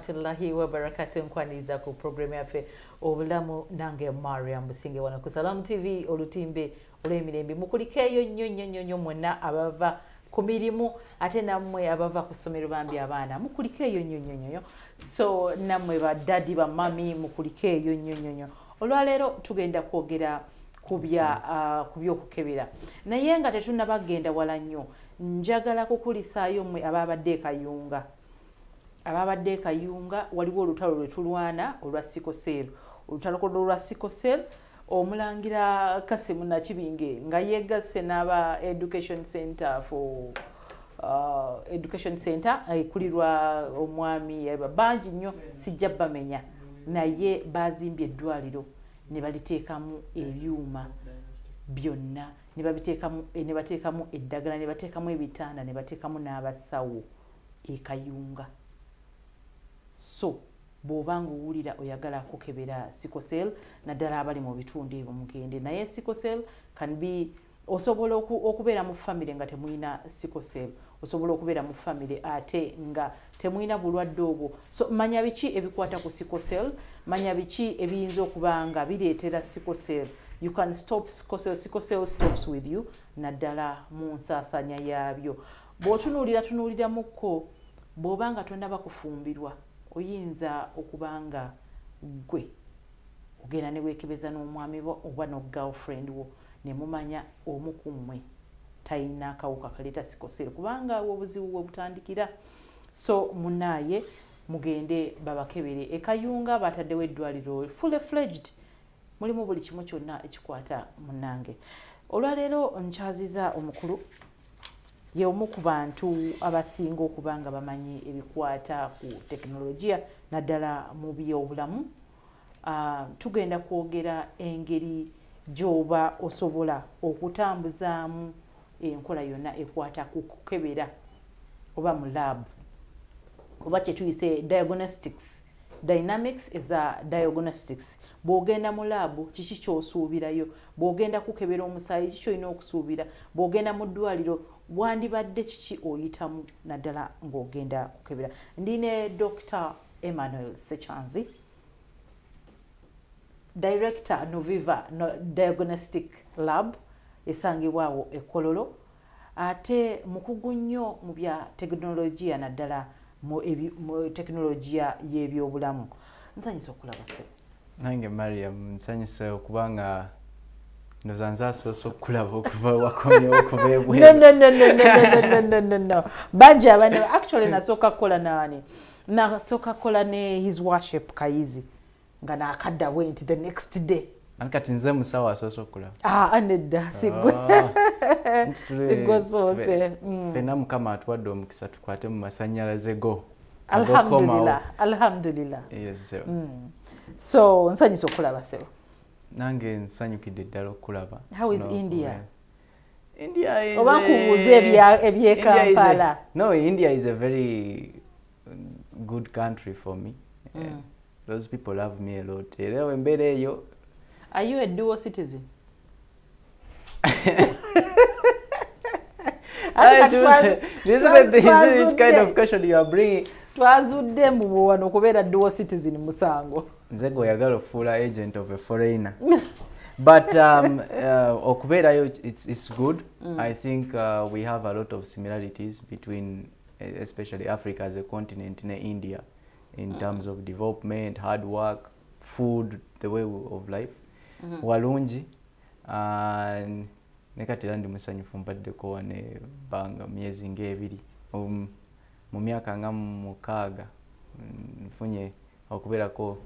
rahmatullahi wa barakatuh nkwaniza ku program yafe Obulamu nange Mariam Businge wana ku Salam TV olutimbe olw'emirembe mukulikeeyo nnyo mwonna abava ku mirimu ate nammwe abava ku ssomero bambi abaana mukulikeeyo nnyo so nammwe badadi ba mami mukulikeeyo nnyo olwaleero tugenda kwogera ku by'okukebera naye nga tetunnabagenda wala nnyo njagala kukulisaayo mmwe ababadde kayunga waliwo olutalo lwe tulwana olwa sikosel olutalo olwa sikosel omulangira Kasimu Nakibinge nga yegasse n'aba education center for education center ekulirwa omwami bangi nnyo sijja bamenya naye bazimbye eddwaliro ne baliteekamu ebyuma byonna ne bateekamu eddagala ne bateekamu ebitanda ne bateekamu n'abasawo ekayunga. So bw'obanga owulira oyagala kukebera sikosel naddala abali mu bitundu ebyo mugende naye sikosel can be osobola okubeera mu family nga temuyina sikosel osobola okubeera mu family ate nga temuyina bulwadde obwo so manya biki ebikwata ku sikosel manya biki ebiyinza okuba nga bireetera sikosel you can stop sikosel stops with you naddala mu nsaasanya yaabyo bw'otunuuliramuko bw'obanga tonnaba kufumbirwa oyinza okubanga gwe ogenda ne weekebeza n'omwami bo oba no girlfriend wo ne mumanya omu ku mmwe talina akawuka kaleeta sikosel kubanga obuzibu bwe butandikira so munaaye mugende babakebere ekayunga bataddewo eddwaliro full fledged mulimu buli kimu kyonna ekikwata munange olwaleero nkyaziza omukulu ye omu ku bantu abasinga okuba nga bamanyi ebikwata ku tekinologiya naddala mu by'obulamu tugenda kwogera engeri gy'oba osobola okutambuzaamu enkola yonna ekwata ku kukebera oba mu lab oba kye tuyise dynamics eza diagnostics bw'ogenda mu laabu kiki ky'osuubirayo bw'ogenda kukebera omusaayi kiki ky'olina okusuubira bw'ogenda mu ddwaliro wandibadde kiki oyitamu naddala ng'ogenda kukebera ndi ne Dr. Emmanuel Sechanzi Director Noviva Diagnostic Lab esangibwawo Ekololo ate mukugu nnyo mu bya tekinologiya naddala mu tekinologiya y'ebyobulamu nsanyusa okulaba se nange Mariam nsanyuse okubanga ndoza nzasoose okulaba okuva wakomyewo okuva ebweru no bangi abane actually nasooka kukola nani nasooka kukola ne his worship Kayizi nga nakadda went the next day kati nze musawo asoose okulaba nedda sigwosoose fena mukama atuwadde omukisa tukwate mu masannyalaze go alhamdulillah yes so nsanyusa okulaba sebo nange nsanyukidde ddala okulaba how is India is oba nkubuuza ebyekampala no India is a very good country for me those people love me a lot era embeera eyo. Are you a dual citizen? This is which kind of question you are bringing. Twazudde mbu wano okubeera dual citizen musango. Nze gwe oyagala okufuula agent of a foreigner. But okubeerayo it's good. I think we have a lot of similarities between especially Africa as a continent and India in terms of development, hard work, food, the way of life. Walungi nekati ndi musanyufu mbaddeko wane banga myezi ng'ebiri mu myaka nga 6 nfunye okubeerako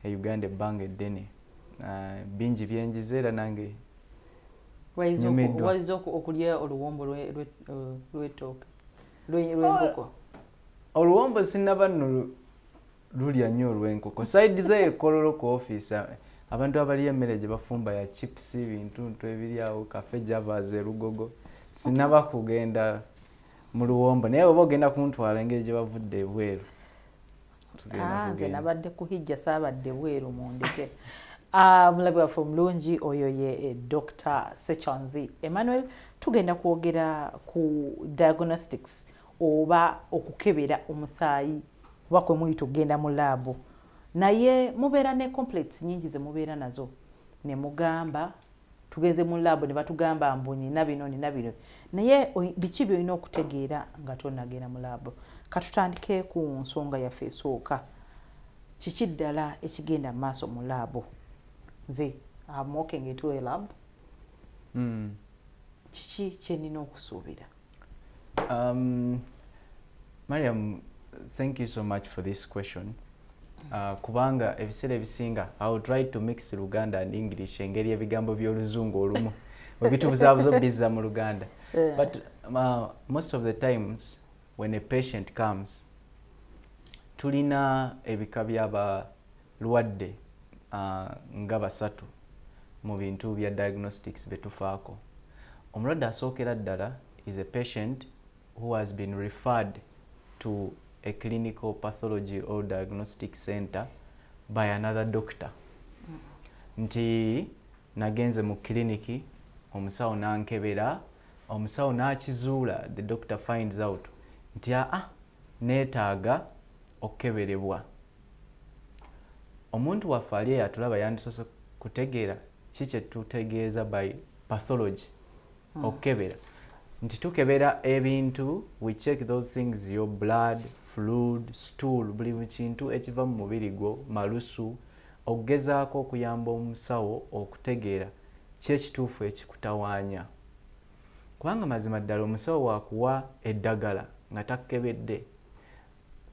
Uganda ebbanga eddene bingi byenjizeera nange waiza okulya oluwombo lw'ettooke lw'enkoko oluwombo sinnaba nno lulya nnyo olw'enkoko side ze Ekololo ku office abantu abalya emmere gye bafumba ya chips bintu ebiri awo kafe javas erugogo sinaba kugenda mu luwombo naye oba ogenda kuntwala engeri gye bavudde ebweru nze nabadde kuhijja saabadde bweru mundeke mulabe waffe omulungi oyo ye Dr. Sechanzi Emmanuel tugenda kwogera ku diagnostics oba okukebera omusaayi oba kwe muyita okugenda mu laabu naye mubeera ne complex nyingi ze mubeera nazo ne mugamba tugeze mu laabu ne batugamba mbu nina bino naye biki byolina okutegeera nga tonnagenda mu laabu. Katutandike ku nsonga yaffe esooka, kiki ddala ekigenda mu maaso mu laabu? Nze I'm walking into a lab. Kiki kyenina okusuubira? Mariam, thank you so much for this question. Kubanga ebiseera ebisinga I will try to mix Luganda and English engeri ebigambo by'Oluzungu olumu webitubuzaabuza bizza mu Luganda. But most of the times when a patient comes, tulina ebika by'abalwadde nga basatu mu bintu bya diagnostics betufaako. Omulwadde asookera ddala is a patient who has been referred to a clinical pathology or diagnostic center by another doctor. Nti nagenze mu kliniki, omusawo nankebera, omusawo nakizuula, the doctor finds out nti neetaaga okukeberebwa. Omuntu waffe ali eyatulaba yandisoose kutegeera ki kye tutegeeza by pathology okukebera. Nti tukebera ebintu, we check those things, your blood, fluid, stool, buli kintu ekiva mu mubiri gwo, malusu, okugezaako okuyamba omusawo okutegeera ki ekituufu ekikutawaanya. Kubanga mazima ddala omusawo waakuwa eddagala nga takkebedde,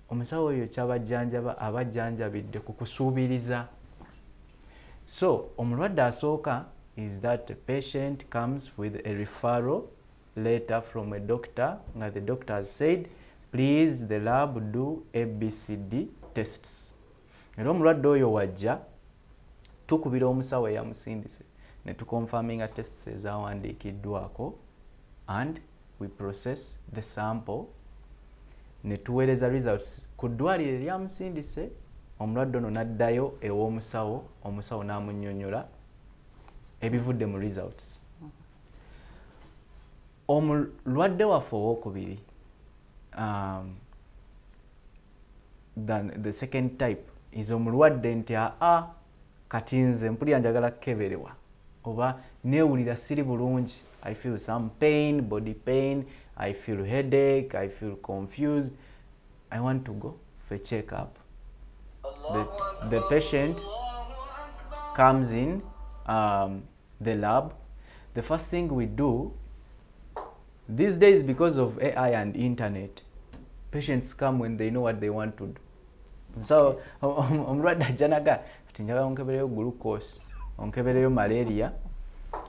omusawo oyo kyabajjanjaba abajjanjabidde kukusuubiriza. So omulwadde asooka is that a patient comes with a referral letter from a doctor nga the doctor has said please the lab do ABCD tests. Era omulwadde oyo wajja tukubira omusawo eyamusindise ne tukonfaminga tests ezawandiikiddwako and we process the sample ne tuweereza results ku ddwaliro eryamusindise. Omulwadde ono n'addayo ew'omusawo, omusawo n'amunnyonnyola ebivudde mu results. Omulwadde waffe owookubiri, the second type is omulwadde nti kati nze mpulira njagala kukeberebwa oba neewulira siri bulungi, I feel some pain, body pain, I feel headache, I feel confused, I want to go for a check-up. The patient comes in the lab. The first thing we do these days, because of AI and internet, patients come when they know what they want to do. So omulwadde ajjanaga ati njagala onkebereyo glucose, onkebereyo malaria,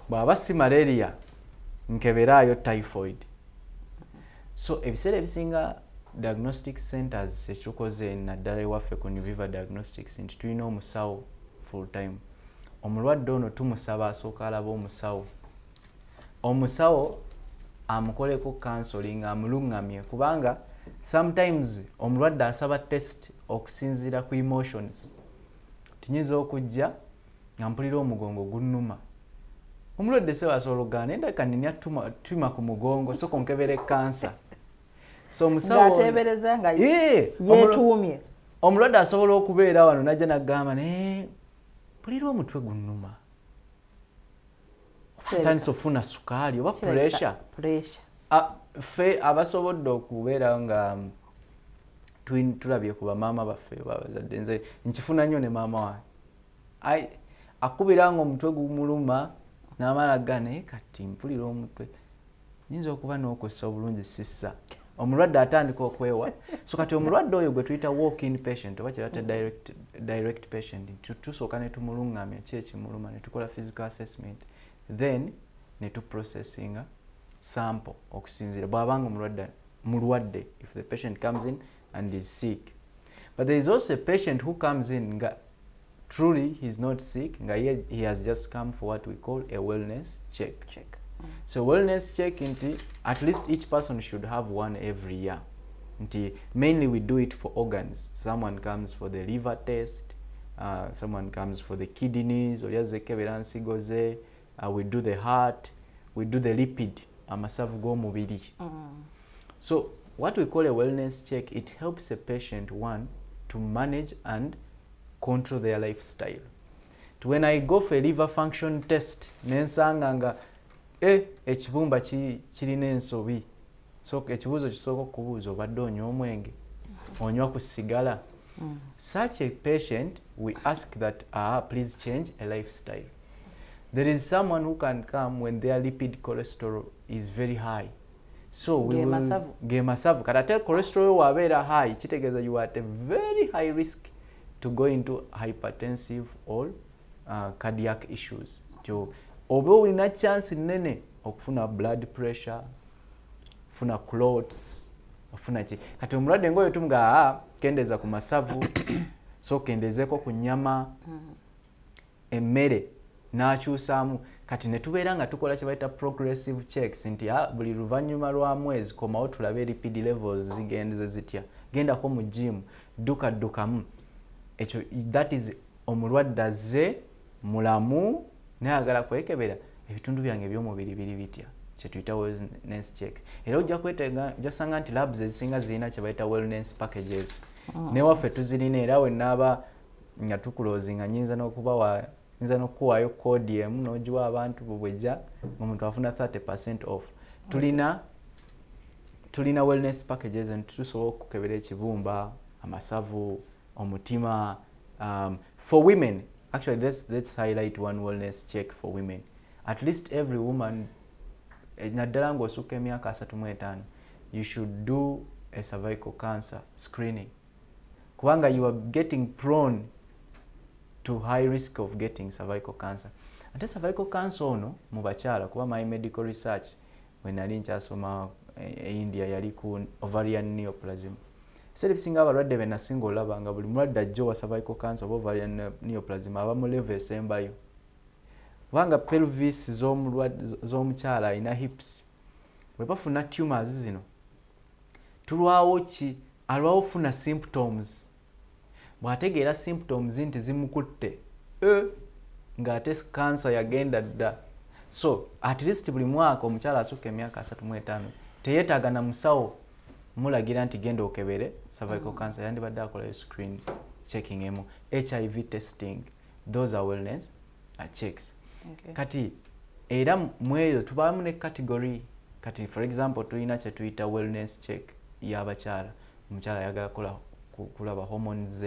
bw'aba si malaria nkeberaayo typhoid. So ebiseera ebisinga diagnostic centers ekitukoze naddala ewaffe ku New Viva Diagnostics nti tulina omusawo full time. Omulwadde ono tumusaba asooka alaba omusawo. Omusawo amukoleko counseling, amulungamye, kubanga sometimes omulwadde asaba test okusinziira ku emotions. Tinyinza okujja nga mpulira omugongo gunnuma. Omulwadde se wasobola okugaana endaka nina tuma ku mugongo so konkebere cancer. So omusawo ng'ateebereza nga yeetuumye. Omulwadde asobola okubeera wano najja n'agamba mpulira omutwe gunnuma. Atandise ofuna sukaali oba pressure. Ffe abasobodde okubeera nga tulabye ku bamaama baffe babazadde, nze nkifuna nnyo ne maama wange. Akubira nga omutwe gumuluma n'amala naye kati mpulira omutwe nyinza okuba n'okozesa obulungi sissa. Omulwadde atandika okwewa. So kati omulwadde oyo gwe tuyita walk-in patient oba kyebata direct patient, tusooka ne tumulungamya ki ekimuluma ne tukola physical assessment, then ne tuprocessinga sample okusinziira bw'abanga mulwadde, if the patient comes in and is sick. But there is also a patient who comes in nga truly he's not sick, nga he has just come for what we call a wellness check. So wellness check nti at least each person should have one every year. Nti mainly we do it for organs. Someone comes for the liver test, someone comes for the kidneys, or yazekebera nsigoze, we do the heart, we do the lipid, amasavu g'omubiri. So what we call a wellness check, it helps a patient, one, to manage and control their lifestyle. When I go for a liver function test, nensanga nga ekibumba kirina ensobi. So ekibuuzo kisooka okubuuza obadde onywa omwenge, onywa ku sigala. Such a patient, we ask that, please change a lifestyle. There is someone who can come when their lipid cholesterol is very high. So we will gemasavu. Kata cholesterol wabera high, kitegeeza you are at a very high risk to go into hypertensive or cardiac issues. To oba olina chance nene okufuna blood pressure, ofuna clots, ofuna ki. Kati omulwadde ngoyo tumuga kendeza ku masavu, so kendezeko ku nyama, emmere n'akyusaamu. Kati ne tubeera nga tukola kye bayita progressive checks nti buli luvannyuma lwa mwezi komawo tulabe lipid levels zigendeze zitya. Gendako mu gym, ddukamu. Ekyo that is omulwadde azze mulamu nayagala kwekebera ebitundu byange eby'omubiri biri bitya, kye tuyita wellness check. Era ojja kwetega jasanga nti labs ezisinga zirina kye bayita wellness packages. Ne waffe tuzirina era we naaba nga tukulozinga nyinza n'okuwaayo kodi emu n'ogiwa abantu bwejja omuntu afuna 30% off. Tulina wellness packages and tusobola okukebera ekibumba, amasavu, omutima. For women, actually let's highlight one wellness check for women. At least every woman, naddala ng'osukka emyaka 35, you should do a cervical cancer screening. Kubanga you are getting prone to high risk of getting cervical cancer. Ate cervical cancer ono mu bakyala, kuba my medical research when nali nkyasoma India yali ku ovarian neoplasm. Ebisinga abalwadde be nasinga olaba nga buli mulwadde ajja wa cervical cancer oba ovarian neoplasm aba mu level esembayo. Kubanga pelvis z'omukyala alina hips, bwe bafuna tumors zino tulwawo ki? Alwawo funa symptoms. Bw'ategeera symptoms nti zimukutte ng'ate cancer yagenda dda. So at least buli mwaka omukyala asukka emyaka 35 teyeetaaga na musawo mulagira nti genda okebere cervical cancer, yandibadde akolayo screen checking emu, HIV testing, those are wellness checks. Okay. Kati era mweyo tubaamu ne category. Kati for example tulina kye tuyita wellness check y'abakyala. Omukyala ayagala kulaba hormones,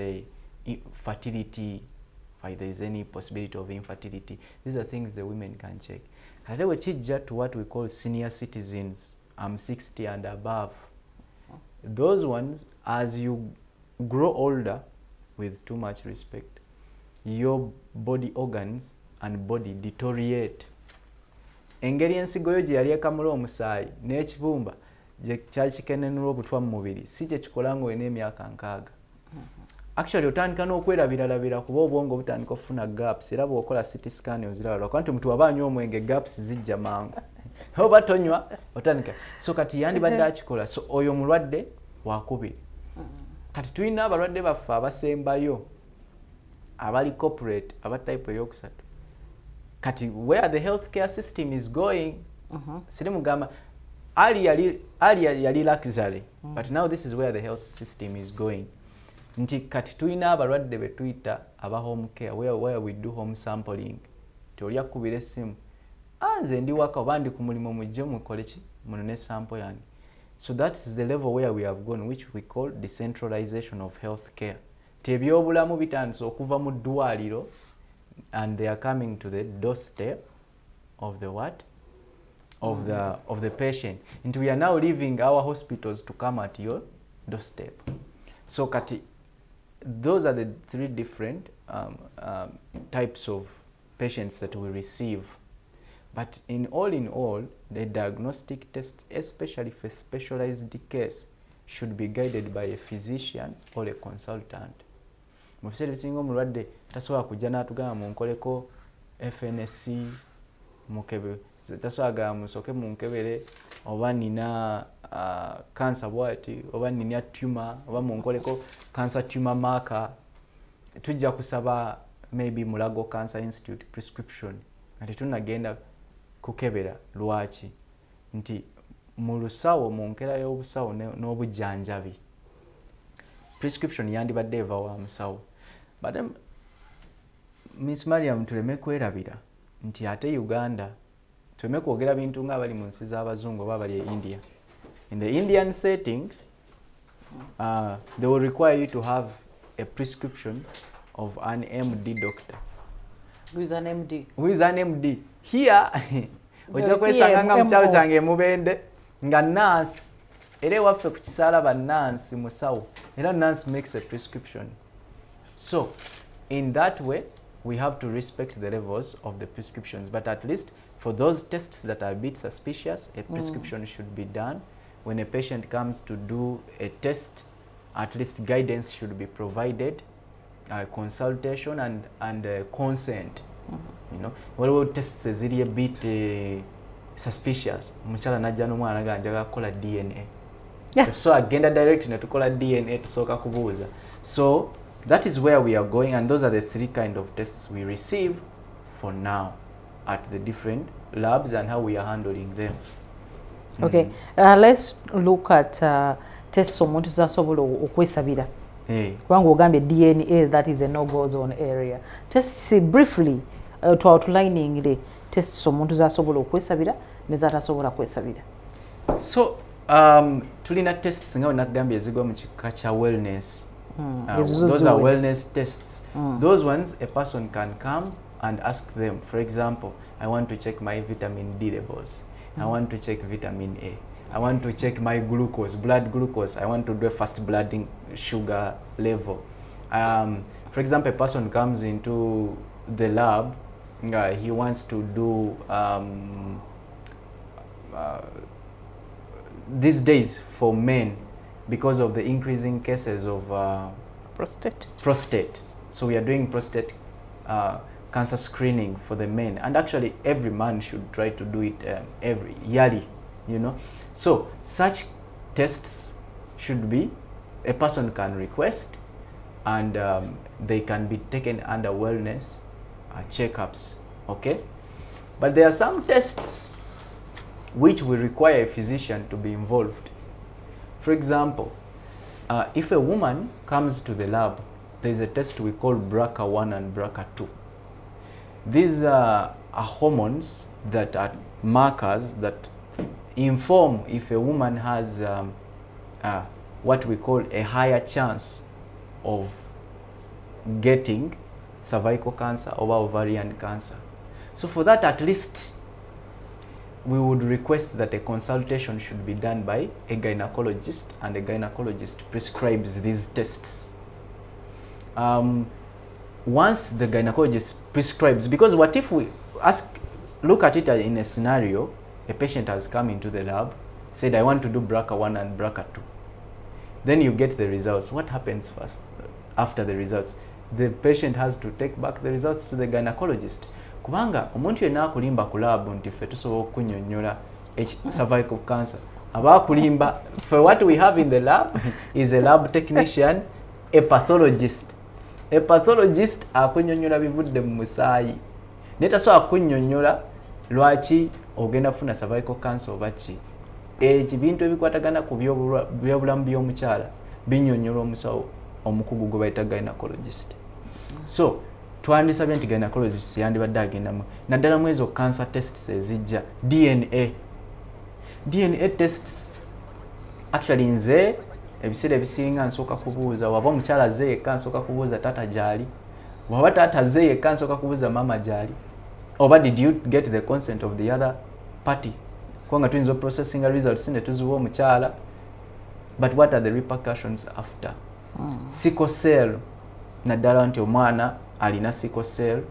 fertility, if there is any possibility of infertility. These are things the women can check. Kati we kijja to what we call senior citizens, 60 and above. Those ones, as you grow older, with too much respect, your body organs and body deteriorate. Engeri ensigo yo gye yali ekamula omusaayi n'ekibumba gye kyali kikenenera obutwa mu mubiri si gye kikola ng'olina emyaka 6. Actually otandika n'okwerabiralabira kuba obwongo butandika okufuna gaps, era bw'okola CT scan oziraba lwakubanga nti omuntu aba anywa omwenge gaps zijja mangu. Oba tonywa otandika. So kati yandibadde akikola. So oyo mulwadde wakubiri. Kati tulina abalwadde baffe abasembayo abali corporate aba type eyokusatu. Kati where the healthcare system is going, siri mugamba ali yali luxury, but now this is where the health system is going. Nti kati tulina abalwadde be tuyita aba home care, where we do home sampling. Tolya kubira essimu, nze ndi waka oba ndi ku mulimu mujje mukole ki munone sample yange. So that is the level where we have gone, which we call decentralization of healthcare. Tebyobulamu bitandise okuva mu ddwaliro and they are coming to the doorstep of the what? Of the patient. And we are now leaving our hospitals to come at your doorstep. So kati, those are the 3 different types of patients that we receive. But in all, the diagnostic test, especially for specialized case, should be guided by a physician or a consultant. Mu biseera ebisinga omulwadde tasobola kujja n'atugamba munkoleko FNSC mukebe, tasobola gamba musooke munkebere oba nina cancer bwati oba nina tumor oba munkoleko cancer tumor marker. Tujja kusaba maybe Mulago Cancer Institute prescription ati tunagenda kukebera. Lwaki? Nti mu lusawo mu nkera y'obusawo n'obujjanjabi prescription yandibadde eva wa musawo. But Miss Mariam tuleme kwerabira nti ate Uganda tuleme kwogera bintu nga bali mu nsi z'abazungu oba bali e India. In the Indian setting, they will require you to have a prescription of an MD doctor. Who is an MD? Who is an MD? Here, ojja kwesanga nga mukyalo kyange mubende nga nurse era ewaffe ku kisaala ba nurse musawo era nurse makes a prescription. So in that way we have to respect the levels of the prescriptions, but at least for those tests that are a bit suspicious, a prescription should be done. When a patient comes to do a test, at least guidance should be provided, consultation and consent. You know, waliwo tests eziri a bit suspicious. Muchala najja n'omwana ganjaga kukola DNA. So agenda direct ne tukola DNA tusooka kubuuza. So that is where we are going, and those are the three kind of tests we receive for now at the different labs and how we are handling them. Okay, let's look at tests omuntu zasobola okwesabira. Kubanga ogambye DNA, that is a no-go zone area. Tests briefly to outlining the tests omuntu zasobola okwesabira ne zatasobola kwesabira. So tulina tests nga nakugambye ezigwa mu kika kya wellness. Those are wellness tests. Those ones a person can come and ask them. For example, I want to check my vitamin D levels. I want to check vitamin A. I want to check my glucose, blood glucose. I want to do a fast blood sugar level. For example, a person comes into the lab, he wants to do these days for men, because of the increasing cases of prostate. So we are doing prostate cancer screening for the men, and actually every man should try to do it every yearly, you know. So such tests should be, a person can request, and they can be taken under wellness checkups, okay? But there are some tests which will require a physician to be involved. For example, if a woman comes to the lab, there is a test we call BRCA1 and BRCA2. These are hormones that are markers that inform if a woman has what we call a higher chance of getting cervical cancer or ovarian cancer. So for that, at least we would request that a consultation should be done by a gynecologist, and a gynecologist prescribes these tests. Once the gynecologist prescribes, because what if we look at it in a scenario, a patient has come into the lab, said, I want to do BRCA1 and BRCA2. Then you get the results. What happens first after the results? The patient has to take back the results to the gynecologist. Kubanga omuntu yenna akulimba ku lab nti ffe tusobola okunnyonnyola cervical cancer. Abakulimba, for what we have in the lab is a lab technician, a pathologist. A pathologist akunnyonnyola bivudde mu musaayi. Naye tasobola akunnyonnyola lwaki ogenda kufuna cervical cancer oba ki. Ebintu ebikwatagana ku byobulamu by'omukyala binnyonnyola omusawo omukugu gwe bayita gynecologist. So twandisabye nti gynecologist yandibadde agendamu naddala mu ezo cancer tests ezijja. DNA tests, actually nze ebiseera ebisinga nsooka kubuuza waba omukyala azze yekka nsooka kubuuza taata gyali, waba taata azze yekka nsooka kubuuza mama gyali, oba did you get the consent of the other party? Kubanga tuyinza processing results ne tuziwa omukyala, but what are the repercussions after? Sickle cell, naddala nti omwana alina sickle cell,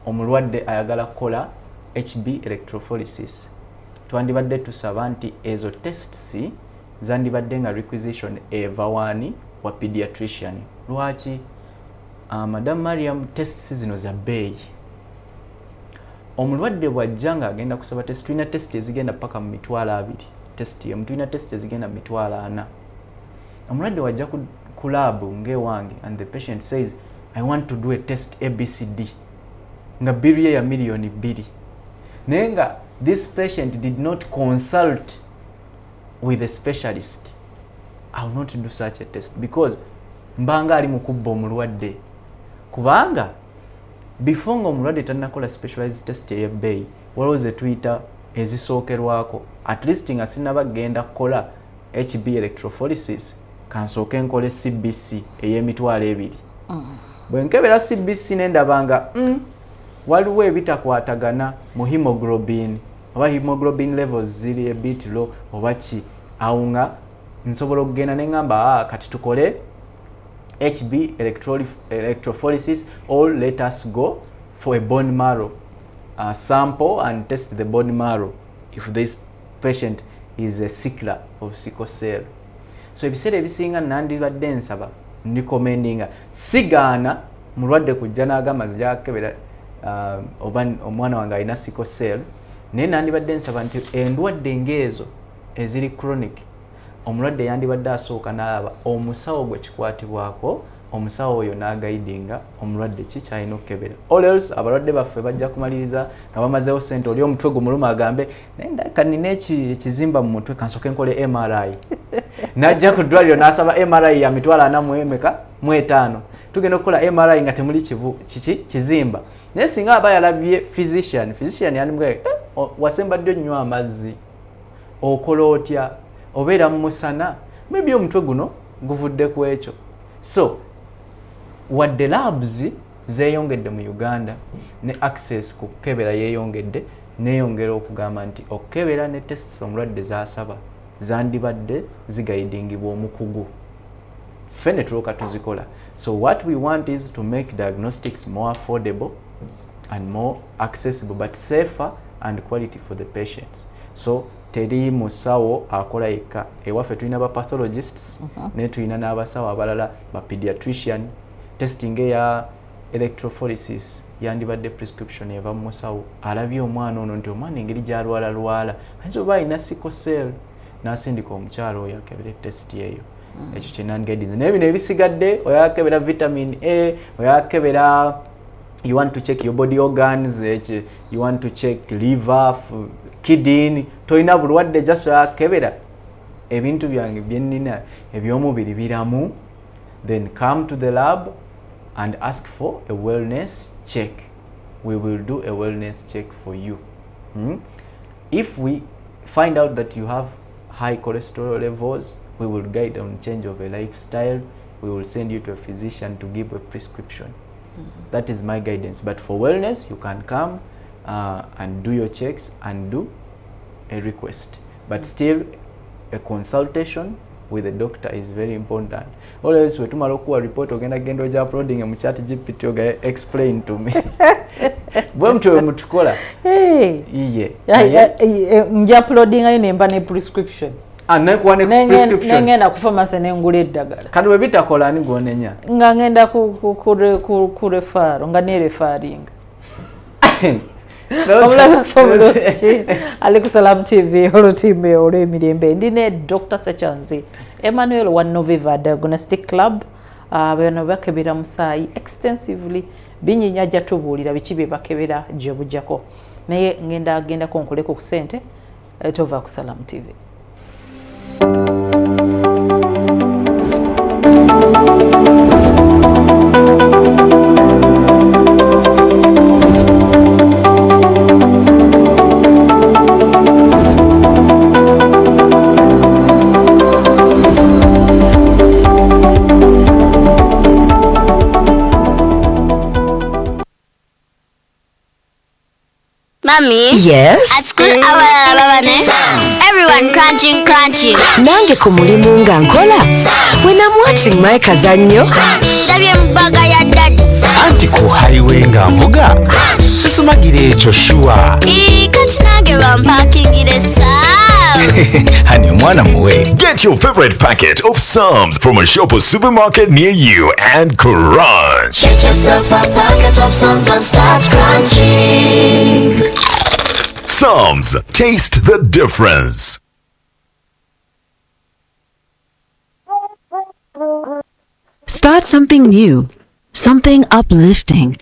omulwadde ayagala kukola HB electrophoresis. Twandibadde tusaba nti ezo tests zandibadde nga requisition eva wani wa pediatrician. Lwaki? Madam Mariam, tests zino za bbeeyi. Omulwadde bw'ajja nga agenda kusaba test, tulina test ezigenda paka mu mitwalo 2. Test yemu tulina test ezigenda mu mitwalo 4. Omulwadde wajja ku lab ng'ewange and the patient says, I want to do a test ABCD. Nga biru ye ya million 2. Naye nga this patient did not consult with a specialist. I will not do such a test because mbanga ali mukubba omulwadde kubanga before nga omulwadde tannakola specialized test ey'ebbeeyi waliwo ze tuyita ezisookerwako at least nga sinaba genda kukola HB electrophoresis kansooke nkole CBC ey'emitwalo 2 bwe nkebera CBC nendabanga waliwo ebitakwatagana mu hemoglobin oba hemoglobin levels ziri a bit low oba ki awo nga nsobola okugenda ne ngamba kati tukole HB electrophoresis or let us go for a bone marrow sample and test the bone marrow if this patient is a sickler of sickle cell. So ebiseera ebisinga nandibadde nsaba recommendinga sigaana mulwadde kujja n'agamba nzija akebera oba omwana wange alina sickle cell naye nandibadde nsaba nti endwadde ng'ezo eziri chronic omulwadde yandibadde asooka n'alaba omusawo gwe kikwatibwako omusawo oyo n'agaidinga omulwadde ki kyalina okukebera all else abalwadde baffe bajja kumaliriza nga bamazeewo sente oli omutwe gumuluma agambe naye ndaka nina ekizimba mu mutwe kansooke nkole MRI n'ajja ku ddwaliro n'asaba MRI ya mitwalo 45 tugenda okukola MRI nga temuli kizimba naye singa aba yalabye physician yandimugambye wasemba ddyo nnyo amazzi okola otya obeera mu musana maybe omutwe guno guvudde ku ekyo. So wadde labs zeeyongedde mu Uganda ne access ku kukebera yeeyongedde neeyongera okugamba nti okukebera ne tests omulwadde zaasaba zandibadde zigayidingibwa omukugu ffe ne tulooka tuzikola. So what we want is to make diagnostics more affordable and more accessible but safer and quality for the patients. So teri musawo akola yekka ewaffe tulina ba pathologists ne tulina n'abasawo abalala ba pediatrician. Testing eya electrophoresis yandibadde prescription eva musawo alabye omwana ono nti omwana engeri gyalwala ayinza oba alina sickle cell n'asindika omukyalo oyo akebera test eyo ekyo kyenandigaidinze naye bino ebisigadde oyakebera vitamin A oyakebera you want to check your body organs you want to check liver kidney toyina bulwadde just oyakebera ebintu byange byennina ebyomubiri biramu then come to the lab and ask for a wellness check. We will do a wellness check for you. If we find out that you have high cholesterol levels, we will guide on change of a lifestyle. We will send you to a physician to give a prescription. That is my guidance. But for wellness, you can come and do your checks and do a request. But still, a consultation with a doctor is very important. Always we tumala okuwa report ogenda gendo ja uploading mu chat GPT oga explain to me. Bwe mtu mutukola. Iye. Nja uploading ayo nemba ne prescription. Ana kuwa ne prescription. Ngenda ku pharmacy ne ngula eddagala. Kati we bitakola ni gonenya. Nga ngenda ku refer nga ne referring. Ali ku Salam TV olutimbe olw'emirembe ndine Dr. Sechanzi Emmanuel wa Noveva Diagnostic Club bano bakebera musaayi extensively binyinya jatubuulira biki bye bakebera gye bujjako naye ngenda konkoleko ku sente tova ku Salam TV. Mommy? Yes? At school, everyone crunching. Nange ku mulimu nga nkola. When I'm watching my kazanyo. Ndabye mbaga ya daddy. Anti ku highway nga mvuga. Sisumagire ekyo shuwa. Kati nange bampakingire Honey, mwana muwe. Get your favorite packet of Psalms from a shop or supermarket near you and crunch. Get yourself a packet of Psalms and start crunching. Psalms, taste the difference. Start something new, something uplifting,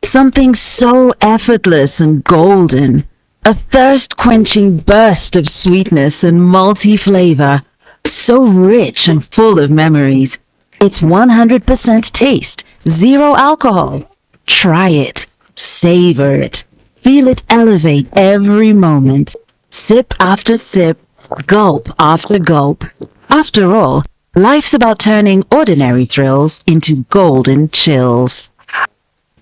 something so effortless and golden. A thirst-quenching burst of sweetness and multi-flavor. So rich and full of memories. It's 100% taste, 0 alcohol. Try it. Savor it. Feel it elevate every moment. Sip after sip, gulp after gulp. After all, life's about turning ordinary thrills into golden chills.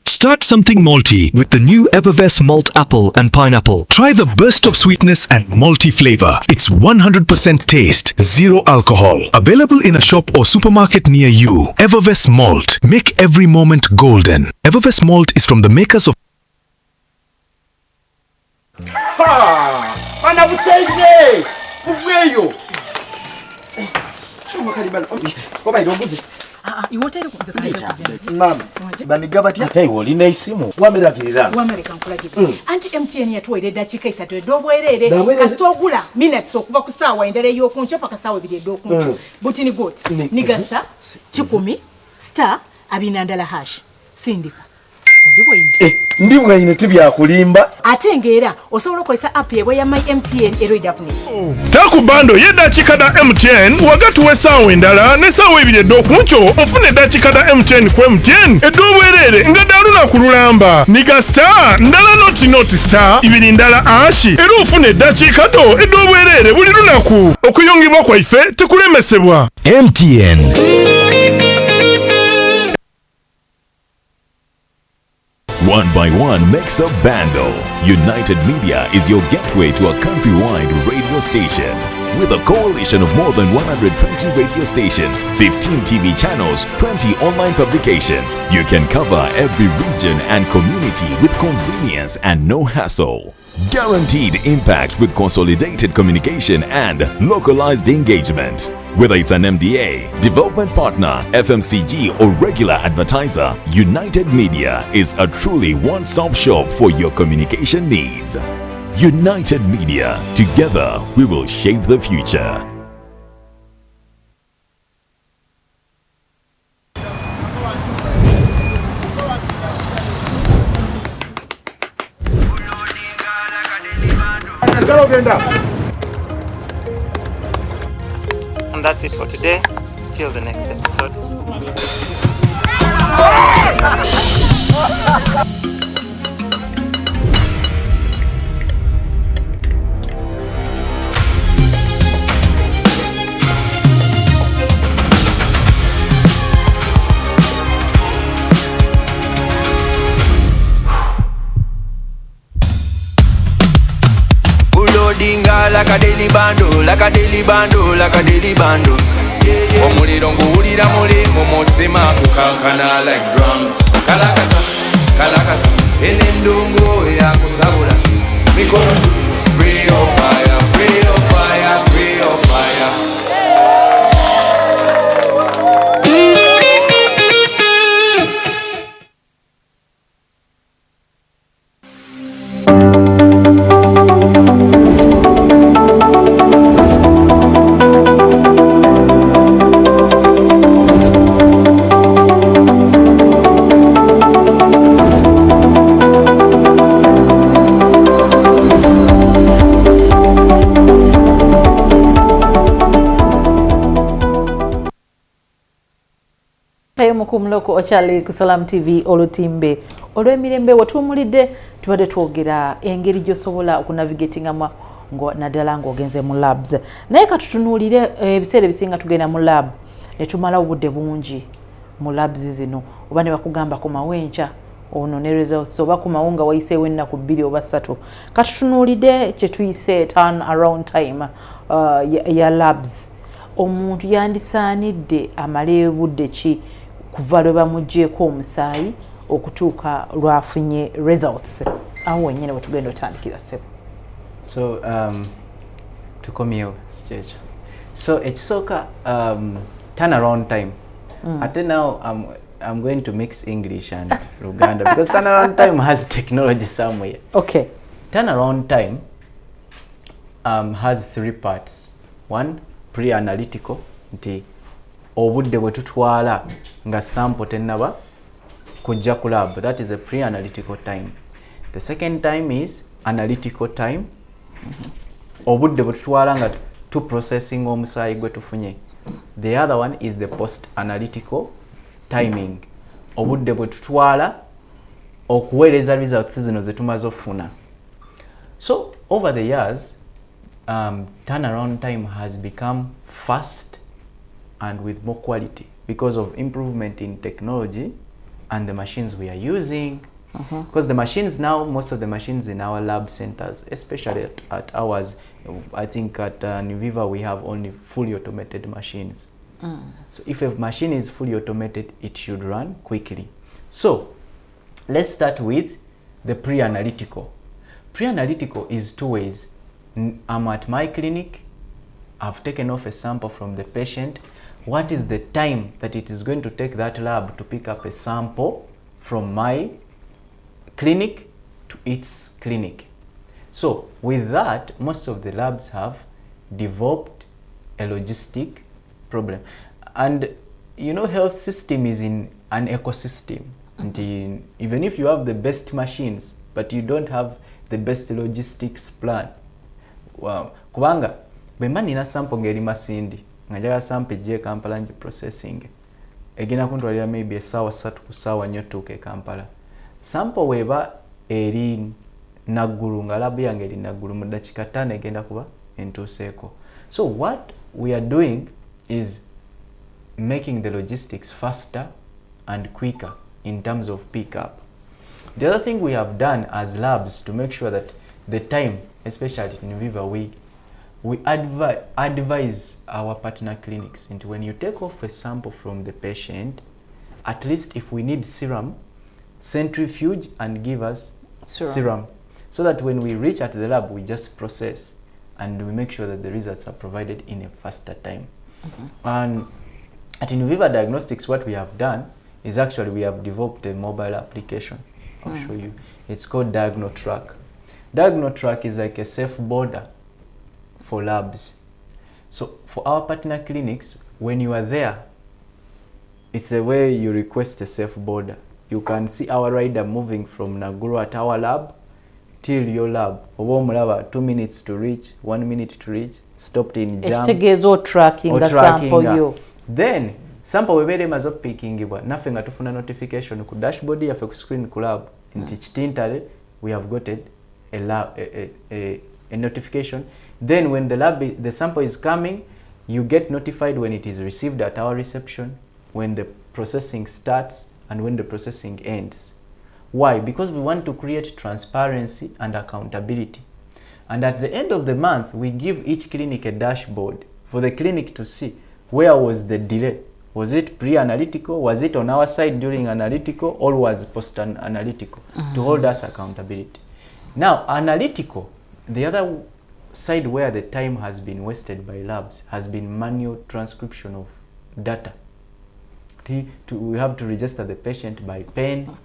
Start something malty with the new Evervest Malt Apple and Pineapple. Try the burst of sweetness and malty flavor. It's 100% taste, 0 alcohol. Available in a shop or supermarket near you. Evervest Malt. Make every moment golden. Evervest Malt is from the makers of... Ha! Ana bucheze! Kuveyo! Chuma kalibala. Oba idobuze. Iwotero kunze kale Mama, banigaba tia tayi olina isimu. Wameragirira. Wamereka nkulagirira. Anti MTN yatuwere dakika 3 edobwerere. Kasitogula minutes okuva ku saawa endere y'okuncho paka saawa 2 ed'okuncho. Butini got. Nigasta 10 star abinandala hash. Sindika. Ndi bwanyine tibya kulimba ate ngera osobola okozesa app yebwe ya my MTN eroidafune taku bando yedakika da MTN wagati w'essaawa endala n'essaawa 2 ed'okuncho ofuna eddakika da MTN ku MTN ed'obwerere nga daluna ku lulamba niga star ndala noti star 2 ndala ashi era ofuna eddakika do ed'obwerere buli lunaku okuyungibwa kwaife tekulemesebwa MTN. One by one makes a bando. United Media is your gateway to a countrywide radio station. With a coalition of more than 120 radio stations, 15 TV channels, 20 online publications, you can cover every region and community with convenience and no hassle. Guaranteed impact with consolidated communication and localized engagement. Whether it's an MDA, development partner, FMCG or regular advertiser, United Media is a truly one-stop shop for your communication needs. United Media, together we will shape the future. And that's it for today. Till the next episode. Like a daily bando, like a daily bando, like a daily bando. Omuliro nguwulira muli mu mutima kukankana like drums. Kalakata, kalakata, enendungu ya kusabula. Mikono free of fire, free of fire, free of fire. Mukumloko ochali ku Salam TV olutimbe olw'emirembe watumulidde tubadde twogera engeri gy'osobola okunavigatingamu ngo naddala ng'ogenze mu labs naye katutunuulire ebiseera ebisinga tugenda mu lab ne tumala obudde bungi mu labs zino oba ne bakugamba ku mawenca ono ne results oba ku mawunga wayiseewo ennaku 2 oba 3 katutunuulidde kye tuyise turn around time ya labs omuntu yandisaanidde amale budde ki kuva lwe bamuggyeko omusaayi okutuuka lwafunye results awo wennyini bwe tugenda otandikira ssebo so tukomyewo sikyekyo so ekisooka turnaround time ate now I'm going to mix English and Luganda because turnaround time has technology somewhere. Okay. Turnaround time has 3 parts. 1, pre-analytical nti obudde bwe tutwala nga sample tennaba kujja ku lab, that is a pre-analytical time. The second time is analytical time. Obudde bwe tutwala nga to processing omusaayi gwe tufunye. The other one is the post-analytical timing. Obudde bwe tutwala okuweereza results zino ze tumaze ofuna. So over the years, turnaround time has become fast and with more quality because of improvement in technology and the machines we are using. Because the machines now, most of the machines in our lab centers, especially at ours, I think at Nuviva we have only fully automated machines. So if a machine is fully automated, it should run quickly. So let's start with the pre-analytical. Pre-analytical is two ways. I'm at my clinic, I've taken off a sample from the patient. What is the time that it is going to take that lab to pick up a sample from my clinic to its clinic? So with that, most of the labs have developed a logistic problem. And you know, health system is in an ecosystem. And even if you have the best machines, but you don't have the best logistics plan. Wow. Kubanga, bemba nina sample ngeri Masindi, ngajaga sample je Kampala nji processing. Egina kuntwalira maybe esawa 3 ku sawa nnyo tuke Kampala. Sample weba eri naggulu nga lab yange eri naggulu mu dakika 5 egenda kuba entuuseeko. So what we are doing is making the logistics faster and quicker in terms of pickup. The other thing we have done as labs to make sure that the time, especially in Viva, we advise our partner clinics into when you take off a sample from the patient, at least if we need serum, centrifuge and give us serum. So that when we reach at the lab, we just process and we make sure that the results are provided in a faster time. And at Innoviva Diagnostics, what we have done is actually we have developed a mobile application. I'll show you. It's called DiagnoTrack. DiagnoTrack is like a safe border for labs. So for our partner clinics, when you are there, it's a way you request a safe border. You can see our rider moving from Naguru at our lab till your lab. 2 minutes to reach, 1 minute to reach, stopped in jam. Or tracking the sample you. Then sample webere mazo pickingibwa nafe nga tufuna notification ku dashboard ya ku screen ku lab nti kitintale we have got a notification. Then when the sample is coming, you get notified when it is received at our reception, when the processing starts and when the processing ends. Why? Because we want to create transparency and accountability. And at the end of the month, we give each clinic a dashboard for the clinic to see where was the delay. Was it pre-analytical? Was it on our side during analytical, or was post-analytical? To hold us accountability. Now, analytical, the other side where the time has been wasted by labs has been manual transcription of data. We have to register the patient by pen,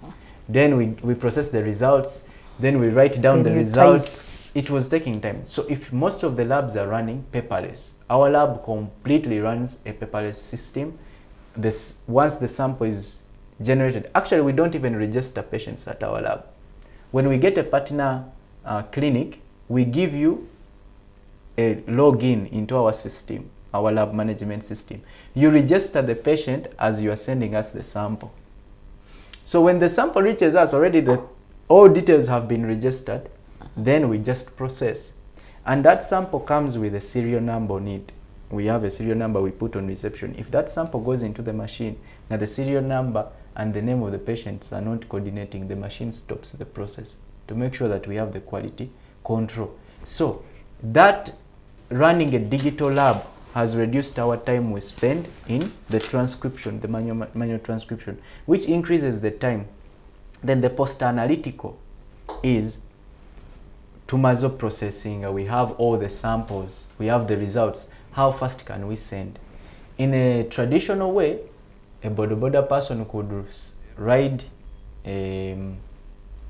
then we process the results, then we write down the results. It was taking time. So if most of the labs are running paperless, our lab completely runs a paperless system. Once the sample is generated, actually we don't even register patients at our lab. When we get a partner clinic, we give you a login into our system, our lab management system. You register the patient as you are sending us the sample. So when the sample reaches us, already all details have been registered, then we just process. And that sample comes with a serial number on it. We have a serial number we put on reception. If that sample goes into the machine, now the serial number and the name of the patients are not coordinating, the machine stops the process to make sure that we have the quality control. So that running a digital lab has reduced our time we spend in the transcription, the manual transcription, which increases the time. Then the post-analytical is tumazo processing. We have all the samples, we have the results. How fast can we send? In a traditional way, a boda person could ride a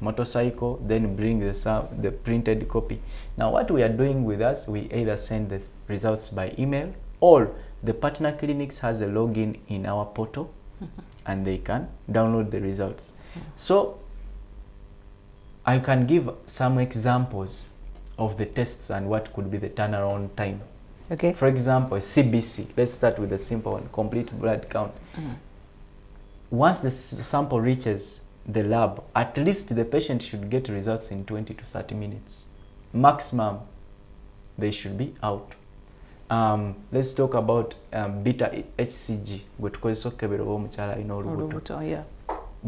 motorcycle, then bring the printed copy. Now what we are doing with us, we either send the results by email, or the partner clinics has a login in our portal and they can download the results. So I can give some examples of the tests and what could be the turnaround time. Okay. For example, CBC. Let's start with the simple one, complete blood count. Once the sample reaches the lab, at least the patient should get results in 20 to 30 minutes. Maximum, they should be out. Let's talk about beta HCG. Yeah.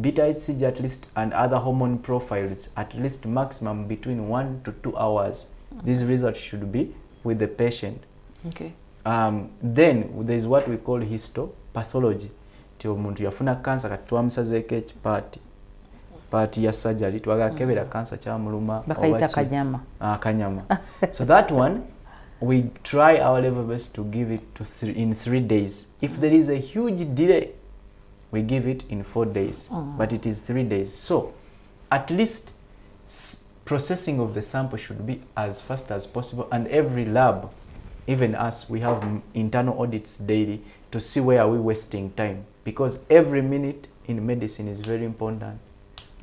Beta HCG at least, and other hormone profiles, at least maximum between 1 to 2 hours. These results should be with the patient. Okay. Then there's what we call histopathology. Omuntu yafuna cancer kati twamusazeeko ekipaati ya surgery twagakebera cancer kyamuluma bakayita kanyama. Kanyama. So that one we try our level best to give it to in 3 days. If there is a huge delay, we give it in 4 days, but it is 3 days. So at least processing of the sample should be as fast as possible, and every lab, even us, we have internal audits daily to see where are we wasting time, because every minute in medicine is very important.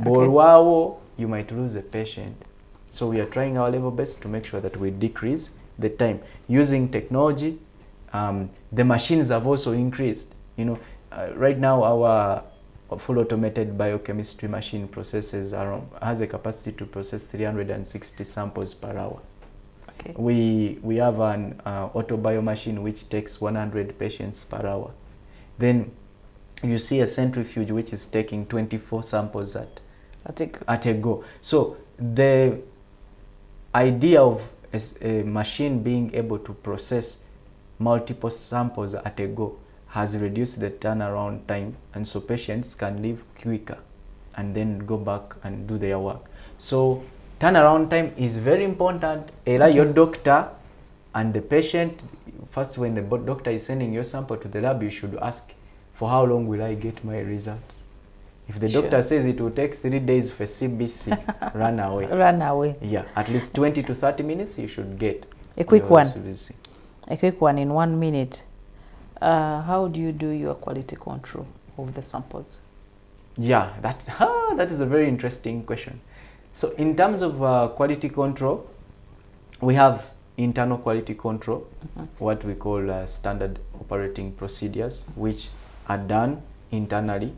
Bolwawo, you might lose a patient. So we are trying our level best to make sure that we decrease the time using technology. The machines have also increased. You know, right now our full automated biochemistry machine has a capacity to process 360 samples per hour. Okay. We have an auto bio machine which takes 100 patients per hour. Then you see a centrifuge which is taking 24 samples at a go. So the idea of a machine being able to process multiple samples at a go has reduced the turnaround time, and so patients can leave quicker and then go back and do their work. So turnaround time is very important. Your doctor and the patient, first when the doctor is sending your sample to the lab, you should ask, for how long will I get my results? If the doctor says it will take 3 days for CBC, run away. Run away. Yeah, at least 20 to 30 minutes you should get a quick one. CBC. A quick one in 1 minute. How do you do your quality control of the samples? Yeah, that is a very interesting question. So in terms of quality control, we have internal quality control, what we call standard operating procedures, which are done internally,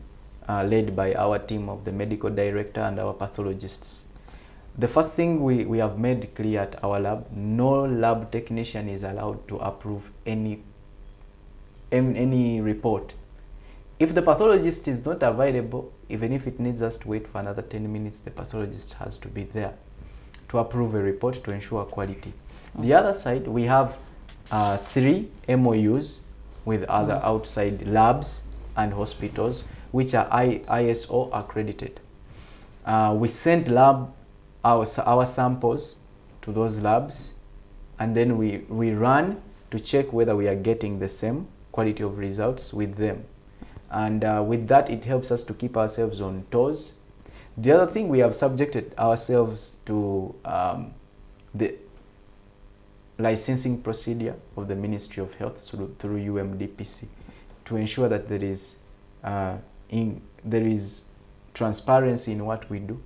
led by our team of the medical director and our pathologists. The first thing we have made clear at our lab, no lab technician is allowed to approve any report. If the pathologist is not available, even if it needs us to wait for another 10 minutes, the pathologist has to be there to approve a report to ensure quality. The other side, we have 3 MOUs with other outside labs and hospitals, which are ISO accredited. We send our samples to those labs, and then we run to check whether we are getting the same quality of results with them. And with that, it helps us to keep ourselves on toes. The other thing, we have subjected ourselves to the licensing procedure of the Ministry of Health through UMDPC to ensure that there is transparency in what we do,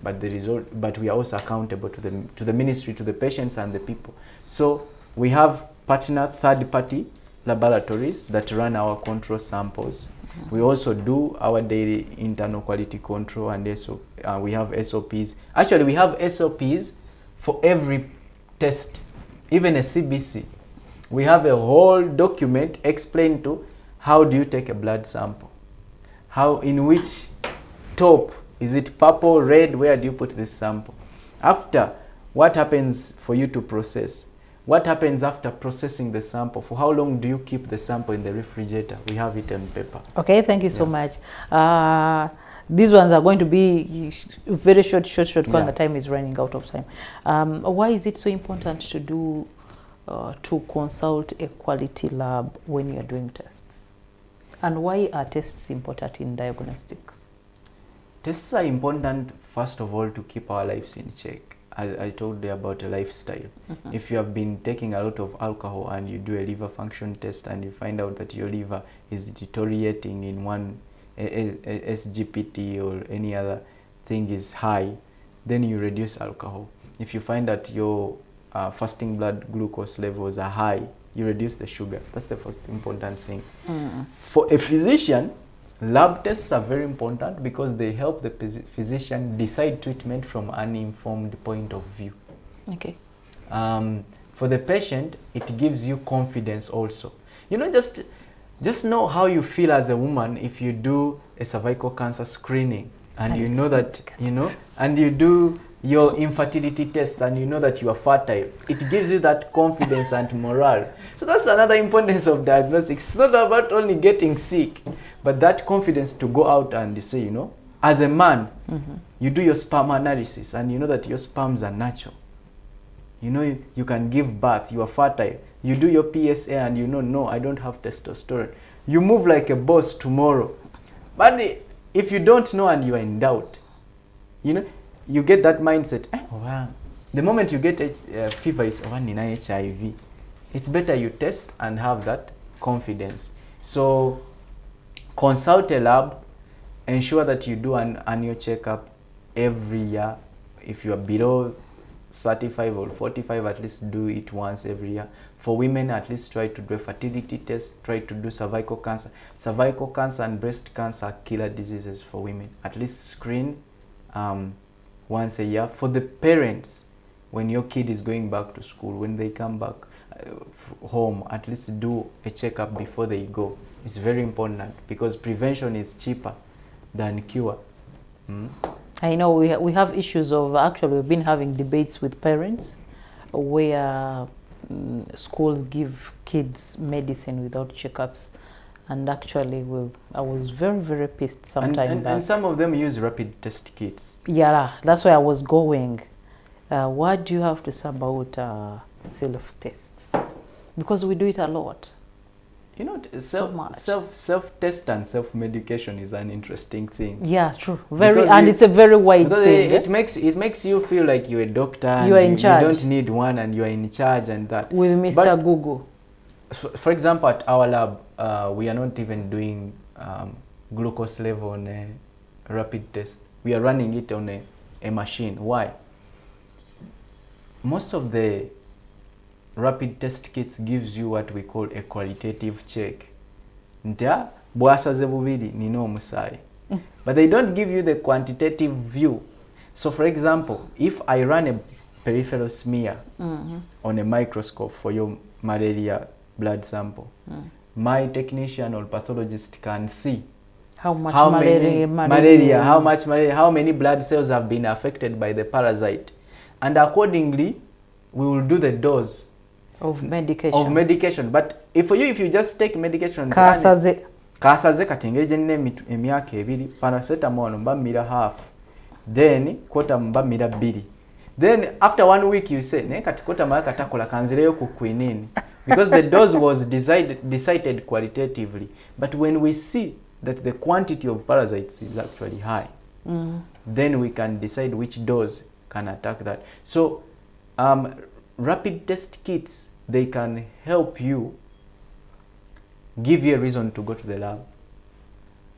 but we are also accountable to the ministry, to the patients and the people. So we have partner third-party laboratories that run our control samples. We also do our daily internal quality control, and we have SOPs. Actually, we have SOPs for every test, even a CBC. We have a whole document explained to how do you take a blood sample, in which top, is it purple, red, where do you put this sample? After, what happens for you to process? What happens after processing the sample? For how long do you keep the sample in the refrigerator? We have it on paper. Okay, thank you so much. These ones are going to be very short, because the time is running out of time. Why is it so important to do, to consult a quality lab when you're doing tests? And why are tests important in diagnostics? Tests are important, first of all, to keep our lives in check. I told you about a lifestyle. If you have been taking a lot of alcohol and you do a liver function test and you find out that your liver is deteriorating in one SGPT or any other thing is high, then you reduce alcohol. If you find that your fasting blood glucose levels are high, you reduce the sugar. That's the first important thing. For a physician, lab tests are very important because they help the physician decide treatment from an informed point of view. Okay. For the patient, it gives you confidence also. You know, just know how you feel as a woman if you do a cervical cancer screening and you know that, you know, and you do your infertility tests and you know that you are fertile. It gives you that confidence and morale. So that's another importance of diagnostics. It's not about only getting sick, but that confidence to go out and say, you know, as a man, you do your sperm analysis and you know that your sperms are natural. You know, you can give birth, you are fertile. You do your PSA and you know, no, I don't have testosterone. You move like a boss tomorrow. But if you don't know and you are in doubt, you know, you get that mindset, wow. The moment you get fever, is HIV. It's better you test and have that confidence. So consult a lab, ensure that you do an annual checkup every year. If you are below 35 or 45, at least do it once every year. For women, at least try to do a fertility test, try to do cervical cancer. Cervical cancer and breast cancer are killer diseases for women. At least screen once a year. For the parents, when your kid is going back to school, when they come back home, at least do a checkup before they go. It's very important because prevention is cheaper than cure. I know we have issues of, actually we've been having debates with parents where schools give kids medicine without checkups, and actually I was very, very pissed sometime back. And some of them use rapid test kits. Yeah, that's where I was going. What do you have to say about self-tests? Because we do it a lot. You know, self-test and self-medication is an interesting thing. Yeah, true. It's a very wide thing. It makes you feel like you're a doctor and you are in charge. You don't need one and you are in charge and that. With Mr. Google. For example, at our lab, we are not even doing glucose level on a rapid test. We are running it on a machine. Why? Most of the rapid test kits gives you what we call a qualitative check. But they don't give you the quantitative view. So for example, if I run a peripheral smear on a microscope for your malaria blood sample, my technician or pathologist can see how many blood cells have been affected by the parasite. And accordingly, we will do the dose of medication. But if you just take medication, kasaze katengeje nne emyaka ebiri, paracetamol mba mira half, then kota mba mira 2. Then after 1 week you say ne kati kota maya katakola kanzireyo ku quinine, because the dose was decided qualitatively. But when we see that the quantity of parasites is actually high, then we can decide which dose can attack that. So rapid test kits, they can help you, give you a reason to go to the lab.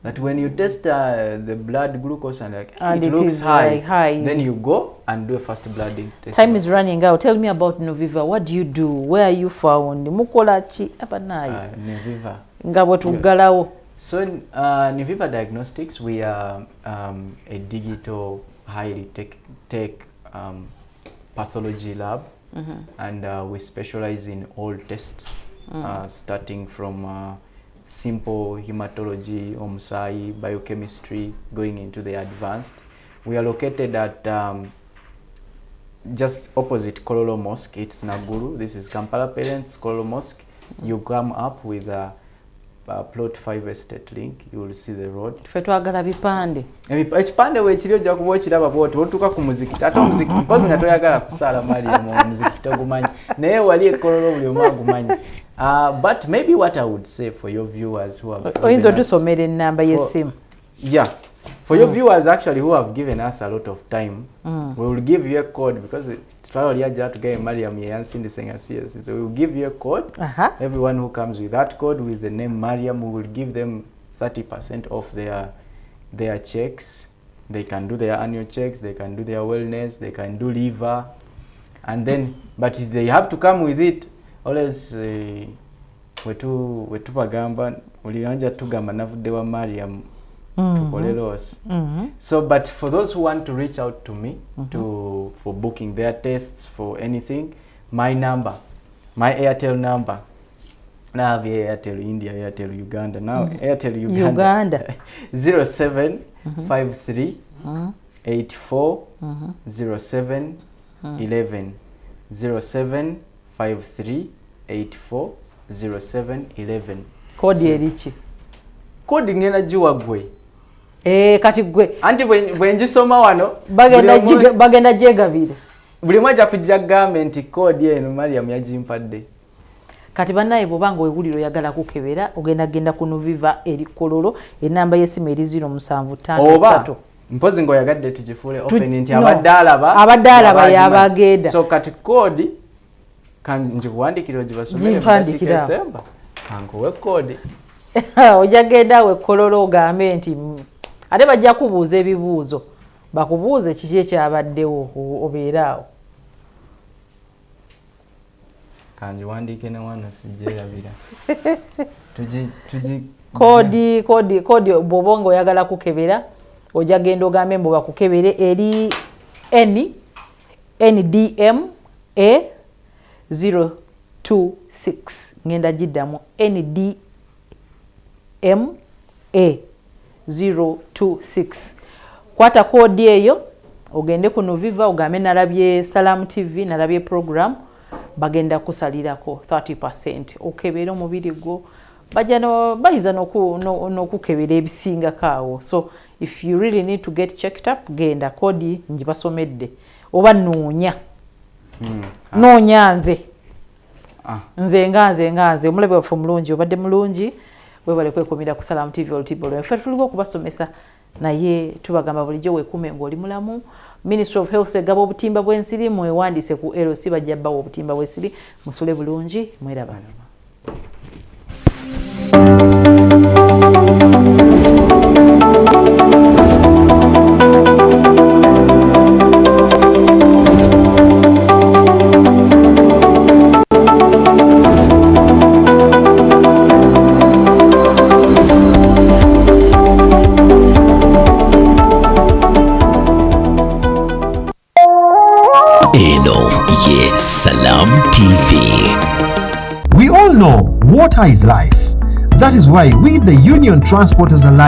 That when you test the blood glucose and it looks high, then you go and do a first blood test. Time is running out. Tell me about Noviva. What do you do? Where are you found? Mukolachi apanayi. Noviva. Ngabo tugalawo. So Noviva Diagnostics, we are a digital, highly tech pathology lab. And we specialize in all tests, starting from simple hematology, omusai, biochemistry, going into the advanced. We are located at just opposite Kololo Mosque. It's Naguru. This is Kampala Parents, Kololo Mosque. You come up with plot 5 estate link, you will see the road. Fetwagala bipande. Ekipande wekiri ojja kuba okiraba bwoti otuuka ku muzikiti. Ate omuzikiti mpozi nga toyagala kusaala Mariam omuzikiti ogumanyi. Naye wali ekololo buli omu agumanyi. But maybe what I would say for your viewers who have oyinza otusomera ennamba y'essimu. Yeah. For your viewers actually who have given us a lot of time, we will give you a code because so we will give you a code. Everyone who comes with that code with the name Mariam, we will give them 30% off their checks. They can do their annual checks, they can do their wellness, they can do liver, and then but they have to come with it always wetubagamba uliyanja tugamba navudde wa Mariam tukole loss. So but for those who want to reach out to me for booking their tests for anything, my number, my Airtel number, now I have Airtel India, Airtel Uganda, now Airtel Uganda 0753 84 07 11 0753 84 07 11. Kodi erichi? Kodi ngena jiwa gwe. Kati gwe. Anti bwenjisoma wano bagenda jegabire. Buli mwaja kujja government kodi eno Mariam yajimpadde. Kati bannaye bobanga wewuliro yagala kukebera ogenda ku Nuviva eri Kololo enamba y'essimu eri 0753. Mpozi ngo yagadde tujifuule open nti abadalaba yabagenda. So kati kodi kanji kuwandikirwa jibasomere December. Anko we kodi. Ojagenda we Kololo ogambe nti ate bajja kubuuza ebibuuzo. Bakubuuze kiki ekyabaddewo obeeraawo. Kanji wandike ne wano sijjeyabira. Kodi bobongo oyagala kukebera ojagenda ogambe mbo bakukebere eri NDMA 026 ngenda jiddamu NDMA 026. Kwata kodi eyo ogende ku Nuviva ogambe nalabye Salam TV nalabye program bagenda kusalirako 30% okebera omubiri gwo bayiza n'okukebera ebisinga kaawo. So if you really need to get checked up genda kodi njibasomedde oba noonya nze omulabe waffe mulungi obadde mulungi webale kwekomera ku Salam TV olutibo lwe ffe tuliko okubasomesa naye tubagamba bulijjo weekume ng'oli mulamu. Ministry of Health egaba obutimba bw'ensiri mwewandiise ku LC bajja bbawo obutimba bw'ensiri musule bulungi mweraba. Salam TV. We all know water is life. That is why we, the Union Transporters Alliance,